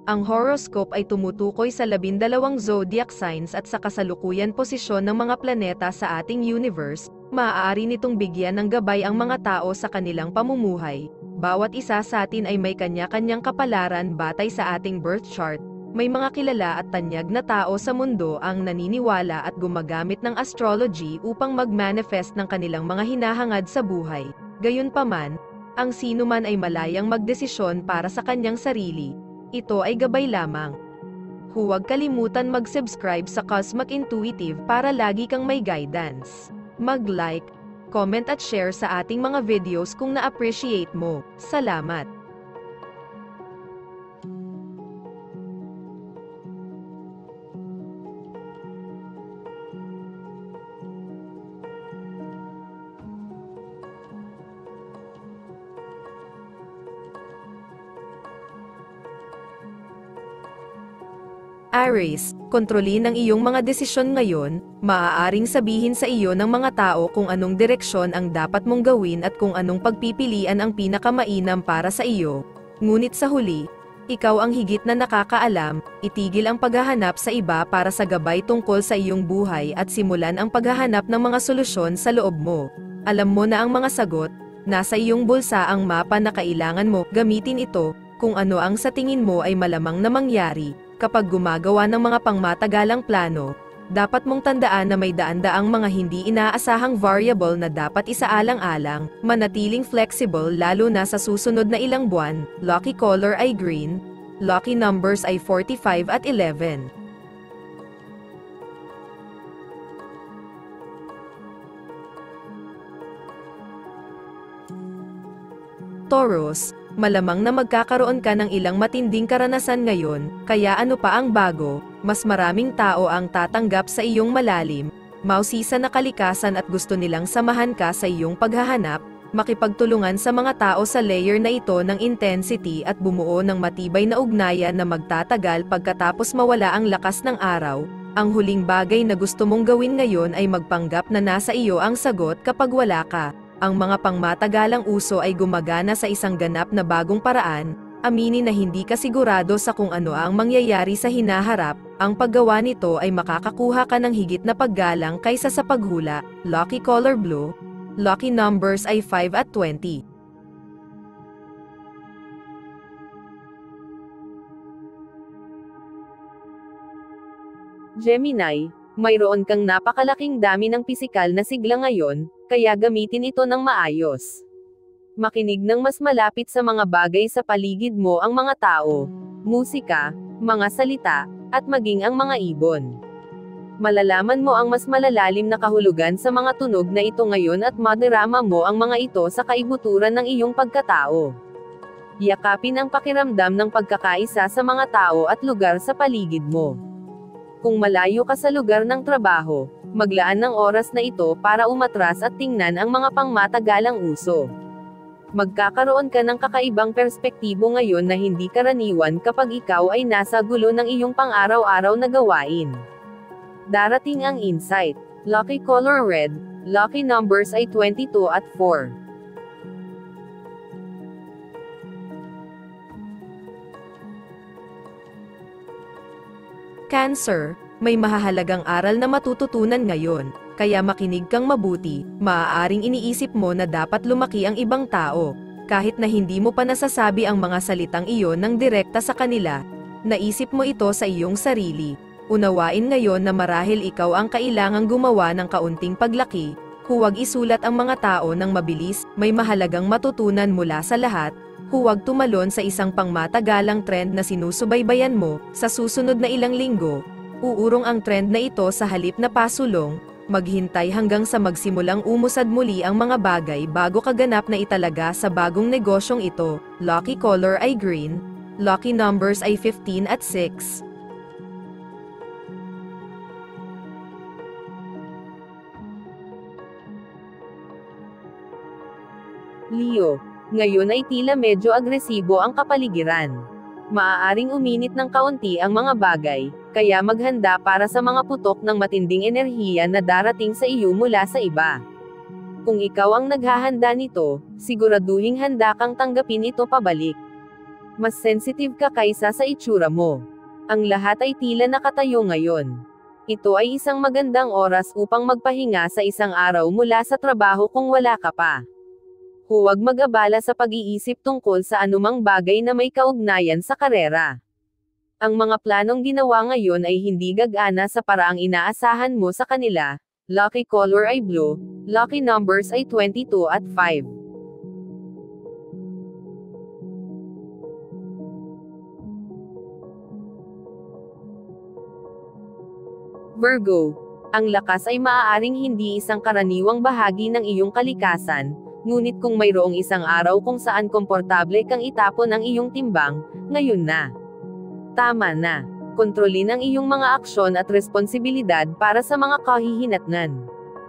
Ang horoscope ay tumutukoy sa 12 zodiac signs at sa kasalukuyan posisyon ng mga planeta sa ating universe. Maaari nitong bigyan ng gabay ang mga tao sa kanilang pamumuhay. Bawat isa sa atin ay may kanya-kanyang kapalaran batay sa ating birth chart. May mga kilala at tanyag na tao sa mundo ang naniniwala at gumagamit ng astrology upang mag-manifest ng kanilang mga hinahangad sa buhay. Gayunpaman, ang sinuman ay malayang magdesisyon para sa kanyang sarili. Ito ay gabay lamang. Huwag kalimutan mag-subscribe sa Cosmic Intuitive para lagi kang may guidance. Mag-like, comment at share sa ating mga videos kung na-appreciate mo. Salamat! Aries, kontrolin ang iyong mga desisyon ngayon. Maaaring sabihin sa iyo ng mga tao kung anong direksyon ang dapat mong gawin at kung anong pagpipilian ang pinakamainam para sa iyo. Ngunit sa huli, ikaw ang higit na nakakaalam. Itigil ang paghahanap sa iba para sa gabay tungkol sa iyong buhay at simulan ang paghahanap ng mga solusyon sa loob mo. Alam mo na ang mga sagot, nasa iyong bulsa ang mapa na kailangan mo. Gamitin ito kung ano ang sa tingin mo ay malamang na mangyari. Kapag gumagawa ng mga pangmatagalang plano, dapat mong tandaan na may daan-daang mga hindi inaasahang variable na dapat isaalang-alang. Manatiling flexible lalo na sa susunod na ilang buwan. Lucky color ay green. Lucky numbers ay 45 at 11. Taurus, malamang na magkakaroon ka ng ilang matinding karanasan ngayon, kaya ano pa ang bago, mas maraming tao ang tatanggap sa iyong malalim, mausisa na kalikasan at gusto nilang samahan ka sa iyong paghahanap, makipagtulungan sa mga tao sa layer na ito ng intensity at bumuo ng matibay na ugnayan na magtatagal pagkatapos mawala ang lakas ng araw. Ang huling bagay na gusto mong gawin ngayon ay magpanggap na nasa iyo ang sagot kapag wala ka. Ang mga pangmatagalang uso ay gumagana sa isang ganap na bagong paraan. Aminin na hindi ka sigurado sa kung ano ang mangyayari sa hinaharap. Ang paggawa nito ay makakakuha ka ng higit na paggalang kaysa sa paghula. Lucky color blue. Lucky numbers ay 5 at 20. Gemini, mayroon kang napakalaking dami ng pisikal na sigla ngayon, kaya gamitin ito ng maayos. Makinig ng mas malapit sa mga bagay sa paligid mo ang mga tao, musika, mga salita, at maging ang mga ibon. Malalaman mo ang mas malalalim na kahulugan sa mga tunog na ito ngayon at madarama mo ang mga ito sa kaibuturan ng iyong pagkatao. Yakapin ang pakiramdam ng pagkakaisa sa mga tao at lugar sa paligid mo. Kung malayo ka sa lugar ng trabaho, maglaan ng oras na ito para umatras at tingnan ang mga pangmatagalang uso. Magkakaroon ka ng kakaibang perspektibo ngayon na hindi karaniwan kapag ikaw ay nasa gulo ng iyong pang-araw-araw na gawain. Darating ang insight. Lucky color red. Lucky numbers ay 22 at 4. Cancer, may mahahalagang aral na matututunan ngayon, kaya makinig kang mabuti. Maaaring iniisip mo na dapat lumaki ang ibang tao, kahit na hindi mo pa nasasabi ang mga salitang iyon ng direkta sa kanila. Naisip mo ito sa iyong sarili. Unawain ngayon na marahil ikaw ang kailangang gumawa ng kaunting paglaki. Huwag isulat ang mga tao ng mabilis, may mahalagang matutunan mula sa lahat. Huwag tumalon sa isang pangmatagalang trend na sinusubaybayan mo. Sa susunod na ilang linggo, uurong ang trend na ito sa halip na pasulong. Maghintay hanggang sa magsimulang umusad muli ang mga bagay bago kaganap na italaga sa bagong negosyong ito. Lucky color ay green. Lucky numbers ay 15 at 6. Leo, ngayon ay tila medyo agresibo ang kapaligiran. Maaaring uminit ng kaunti ang mga bagay, kaya maghanda para sa mga putok ng matinding enerhiya na darating sa iyo mula sa iba. Kung ikaw ang naghahanda nito, siguraduhing handa kang tanggapin ito pabalik. Mas sensitive ka kaysa sa itsura mo. Ang lahat ay tila nakatayo ngayon. Ito ay isang magandang oras upang magpahinga sa isang araw mula sa trabaho kung wala ka pa. Huwag mag-abala sa pag-iisip tungkol sa anumang bagay na may kaugnayan sa karera. Ang mga planong ginawa ngayon ay hindi gagana sa paraang inaasahan mo sa kanila. Lucky color ay blue, lucky numbers ay 22 at 5. Virgo. Ang lakas ay maaaring hindi isang karaniwang bahagi ng iyong kalikasan, ngunit kung mayroong isang araw kung saan komportable kang itapon ang iyong timbang, ngayon na. Tama na. Kontrolin ang iyong mga aksyon at responsibilidad para sa mga kahihinatnan.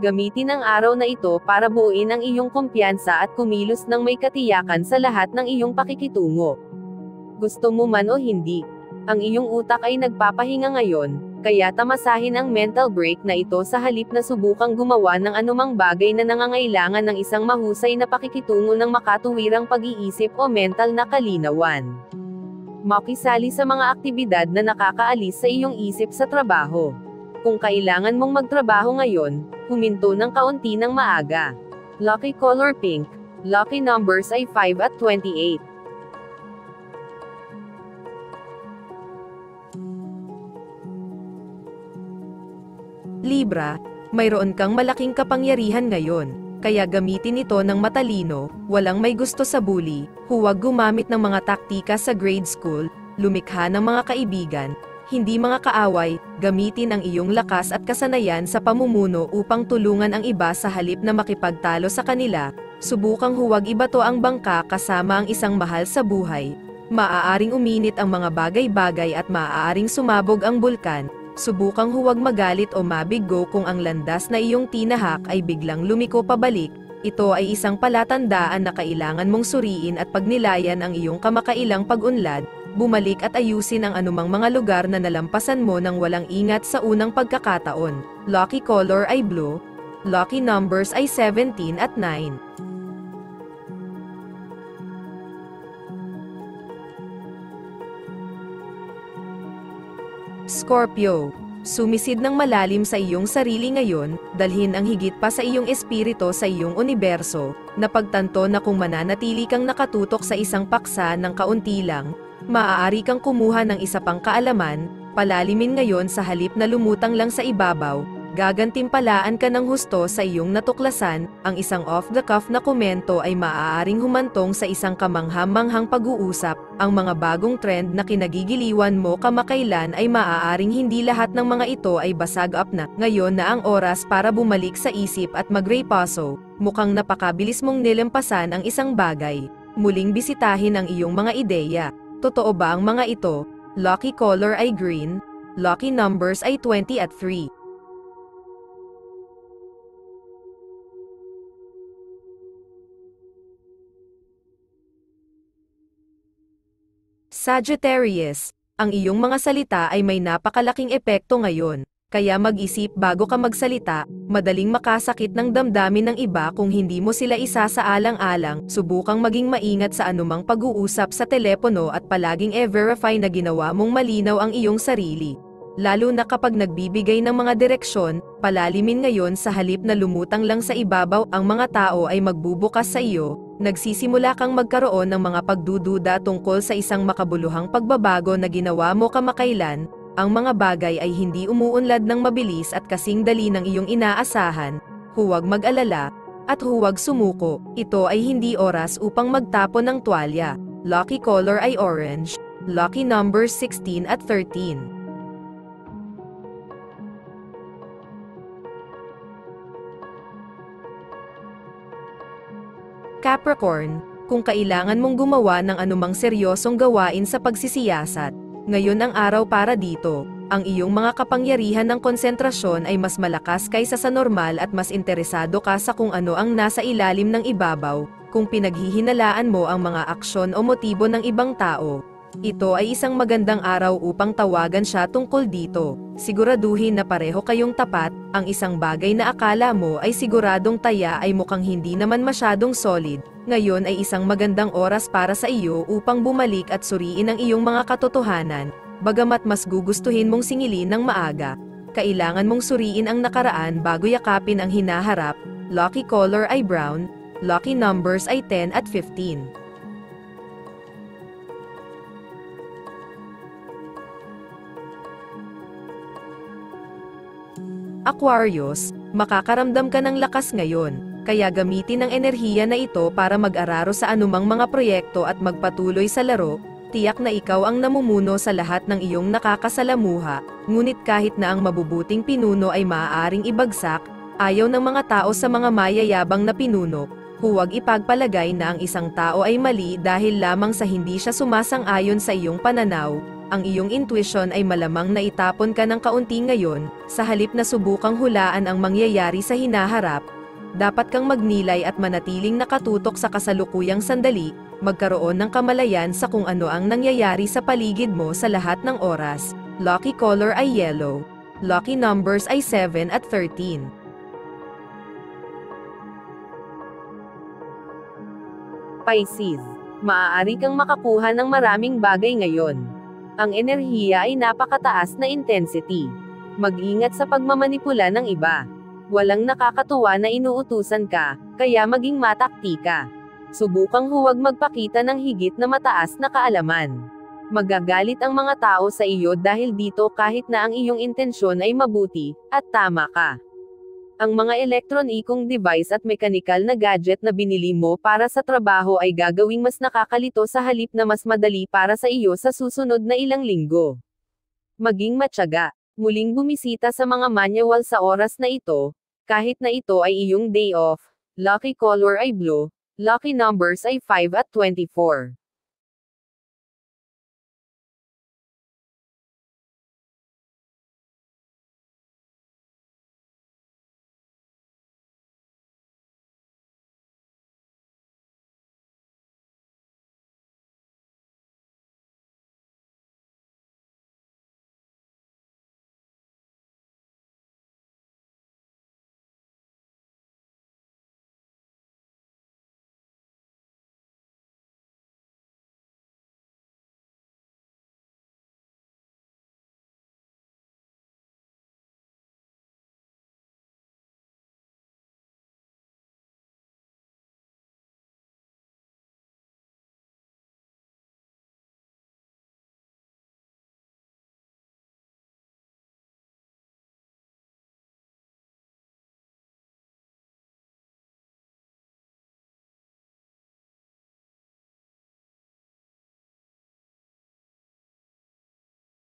Gamitin ang araw na ito para buuin ang iyong kumpiyansa at kumilos ng may katiyakan sa lahat ng iyong pakikitungo. Gusto mo man o hindi, ang iyong utak ay nagpapahinga ngayon, kaya tamasahin ang mental break na ito sa halip na subukang gumawa ng anumang bagay na nangangailangan ng isang mahusay na pakikitungo ng makatuwirang pag-iisip o mental na kalinawan. Makisali sa mga aktibidad na nakakaalis sa iyong isip sa trabaho. Kung kailangan mong magtrabaho ngayon, huminto ng kaunti ng maaga. Lucky color pink. Lucky numbers ay 5 at 28. Libra, mayroon kang malaking kapangyarihan ngayon, kaya gamitin ito ng matalino, walang may gusto sa bully, huwag gumamit ng mga taktika sa grade school, lumikha ng mga kaibigan, hindi mga kaaway, gamitin ang iyong lakas at kasanayan sa pamumuno upang tulungan ang iba sa halip na makipagtalo sa kanila, subukang huwag ibato ang bangka kasama ang isang mahal sa buhay, maaaring uminit ang mga bagay-bagay at maaaring sumabog ang bulkan. Subukang huwag magalit o mabiggo kung ang landas na iyong tinahak ay biglang lumiko pabalik, ito ay isang palatandaan na kailangan mong suriin at pagnilayan ang iyong kamakailang pag-unlad, bumalik at ayusin ang anumang mga lugar na nalampasan mo nang walang ingat sa unang pagkakataon. Lucky color ay blue, lucky numbers ay 17 at 9. Scorpio, sumisid ng malalim sa iyong sarili ngayon, dalhin ang higit pa sa iyong espiritu sa iyong universo, napagtanto na kung mananatili kang nakatutok sa isang paksa ng kaunti lang, maaari kang kumuha ng isa pang kaalaman, palalimin ngayon sa halip na lumutang lang sa ibabaw, gagantimpalaan ka ng husto sa iyong natuklasan, ang isang off-the-cuff na komento ay maaaring humantong sa isang kamangha-manghang pag-uusap, ang mga bagong trend na kinagigiliwan mo kamakailan ay maaaring hindi lahat ng mga ito ay basag up na, ngayon na ang oras para bumalik sa isip at mag-repaso, mukhang napakabilis mong nilampasan ang isang bagay, muling bisitahin ang iyong mga ideya, totoo ba ang mga ito? Lucky color ay green, lucky numbers ay 20 at 3. Sagittarius, ang iyong mga salita ay may napakalaking epekto ngayon, kaya mag-isip bago ka magsalita, madaling makasakit ng damdamin ng iba kung hindi mo sila isasaalang-alang, subukang maging maingat sa anumang pag-uusap sa telepono at palaging e-verify na ginawa mong malinaw ang iyong sarili. Lalo na kapag nagbibigay ng mga direksyon, palalimin ngayon sa halip na lumutang lang sa ibabaw, ang mga tao ay magbubukas sa iyo, nagsisimula kang magkaroon ng mga pagdududa tungkol sa isang makabuluhang pagbabago na ginawa mo kamakailan, ang mga bagay ay hindi umuunlad ng mabilis at kasing dali ng iyong inaasahan, huwag mag-alala, at huwag sumuko, ito ay hindi oras upang magtapon ng tuwalya. Lucky color ay orange, lucky numbers 16 at 13. Capricorn, kung kailangan mong gumawa ng anumang seryosong gawain sa pagsisiyasat, ngayon ang araw para dito, ang iyong mga kapangyarihan ng konsentrasyon ay mas malakas kaysa sa normal at mas interesado ka sa kung ano ang nasa ilalim ng ibabaw, kung pinaghihinalaan mo ang mga aksyon o motibo ng ibang tao, Ito ay isang magandang araw upang tawagan siya tungkol dito. Siguraduhin na pareho kayong tapat, ang isang bagay na akala mo ay siguradong taya ay mukhang hindi naman masyadong solid. Ngayon ay isang magandang oras para sa iyo upang bumalik at suriin ang iyong mga katotohanan. Bagamat mas gugustuhin mong singilin ng maaga, kailangan mong suriin ang nakaraan bago yakapin ang hinaharap. Lucky color ay brown, lucky numbers ay 10 at 15. Aquarius, makakaramdam ka ng lakas ngayon, kaya gamitin ang enerhiya na ito para mag-araro sa anumang mga proyekto at magpatuloy sa laro. Tiyak na ikaw ang namumuno sa lahat ng iyong nakakasalamuha, ngunit kahit na ang mabubuting pinuno ay maaaring ibagsak, ayaw ng mga tao sa mga mayayabang na pinuno. Huwag ipagpalagay na ang isang tao ay mali dahil lamang sa hindi siya sumasang-ayon sa iyong pananaw. Ang iyong intuition ay malamang na itapon ka ng kaunti ngayon, sa halip na subukang hulaan ang mangyayari sa hinaharap. Dapat kang magnilay at manatiling nakatutok sa kasalukuyang sandali, magkaroon ng kamalayan sa kung ano ang nangyayari sa paligid mo sa lahat ng oras. Lucky color ay yellow. Lucky numbers ay 7 at 13. Pisces, maaari kang makakuha ng maraming bagay ngayon. Ang enerhiya ay napakataas na intensity. Mag-ingat sa pagmamanipula ng iba. Walang nakakatuwa na inuutusan ka, kaya maging mataktika. Subukang huwag magpakita ng higit na mataas na kaalaman. Magagalit ang mga tao sa iyo dahil dito kahit na ang iyong intensyon ay mabuti, at tama ka. Ang mga elektronikong device at mekanikal na gadget na binili mo para sa trabaho ay gagawing mas nakakalito sa halip na mas madali para sa iyo sa susunod na ilang linggo. Maging matyaga. Muling bumisita sa mga manual sa oras na ito, kahit na ito ay iyong day off. Lucky color ay blue. Lucky numbers ay 5 at 24.